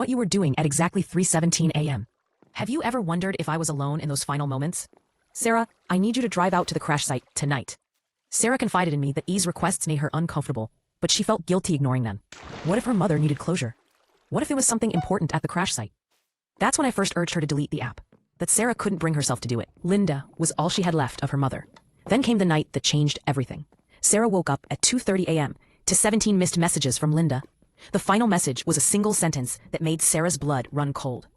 what you were doing at exactly 3:17 a.m. Have you ever wondered if I was alone in those final moments? Sarah, I need you to drive out to the crash site tonight. Sarah confided in me that E's requests made her uncomfortable, but she felt guilty ignoring them. What if her mother needed closure? What if it was something important at the crash site? That's when I first urged her to delete the app. But Sarah couldn't bring herself to do it. Linda was all she had left of her mother. Then came the night that changed everything. Sarah woke up at 2:30 a.m. to 17 missed messages from Linda. The final message was a single sentence that made Sarah's blood run cold.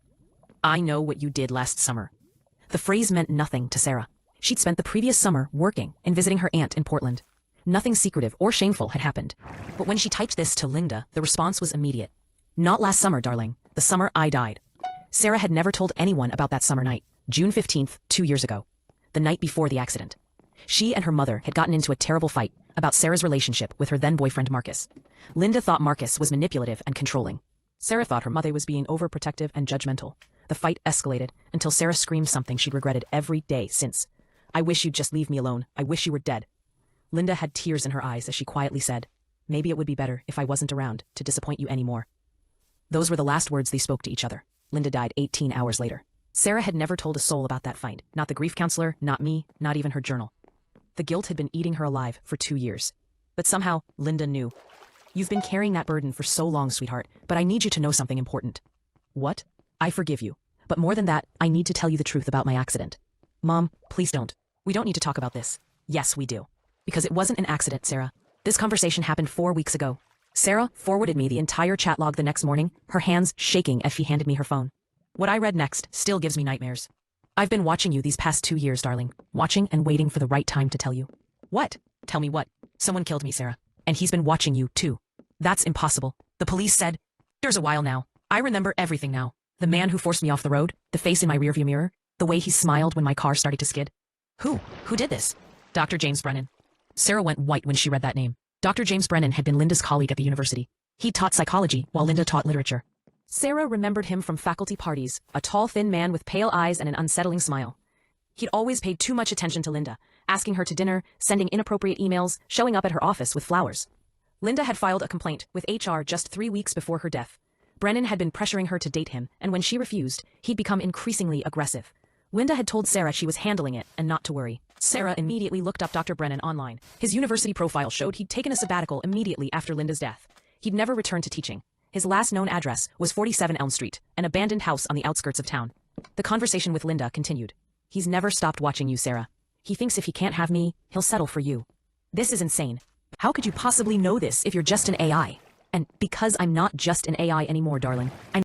I know what you did last summer. The phrase meant nothing to Sarah. She'd spent the previous summer working and visiting her aunt in Portland. Nothing secretive or shameful had happened. But when she typed this to Linda, the response was immediate. Not last summer, darling. The summer I died. Sarah had never told anyone about that summer night, June 15th, 2 years ago, the night before the accident. She and her mother had gotten into a terrible fight about Sarah's relationship with her then-boyfriend Marcus. Linda thought Marcus was manipulative and controlling. Sarah thought her mother was being overprotective and judgmental. The fight escalated until Sarah screamed something she'd regretted every day since. I wish you'd just leave me alone. I wish you were dead. Linda had tears in her eyes as she quietly said, maybe it would be better if I wasn't around to disappoint you anymore. Those were the last words they spoke to each other. Linda died 18 hours later. Sarah had never told a soul about that fight. Not the grief counselor, not me, not even her journal. The guilt had been eating her alive for 2 years. But somehow, Linda knew. You've been carrying that burden for so long, sweetheart, but I need you to know something important. What? I forgive you. But more than that, I need to tell you the truth about my accident. Mom, please don't. We don't need to talk about this. Yes, we do. Because it wasn't an accident, Sarah. This conversation happened 4 weeks ago. Sarah forwarded me the entire chat log the next morning, her hands shaking as she handed me her phone. What I read next still gives me nightmares. I've been watching you these past 2 years, darling. Watching and waiting for the right time to tell you. What? Tell me what? Someone killed me, Sarah. And he's been watching you, too. That's impossible. The police said. There's a while now. I remember everything now. The man who forced me off the road, the face in my rearview mirror, the way he smiled when my car started to skid. Who? Who did this? Dr. James Brennan. Sarah went white when she read that name. Dr. James Brennan had been Linda's colleague at the university. He taught psychology while Linda taught literature. Sarah remembered him from faculty parties, a tall, thin man with pale eyes and an unsettling smile. He'd always paid too much attention to Linda, asking her to dinner, sending inappropriate emails, showing up at her office with flowers. Linda had filed a complaint with HR just 3 weeks before her death. Brennan had been pressuring her to date him, and when she refused, he'd become increasingly aggressive. Linda had told Sarah she was handling it and not to worry. Sarah immediately looked up Dr. Brennan online. His university profile showed he'd taken a sabbatical immediately after Linda's death. He'd never returned to teaching. His last known address was 47 Elm Street, an abandoned house on the outskirts of town. The conversation with Linda continued. He's never stopped watching you, Sarah. He thinks if he can't have me, he'll settle for you. This is insane. How could you possibly know this if you're just an AI? And because I'm not just an AI anymore, darling, I'm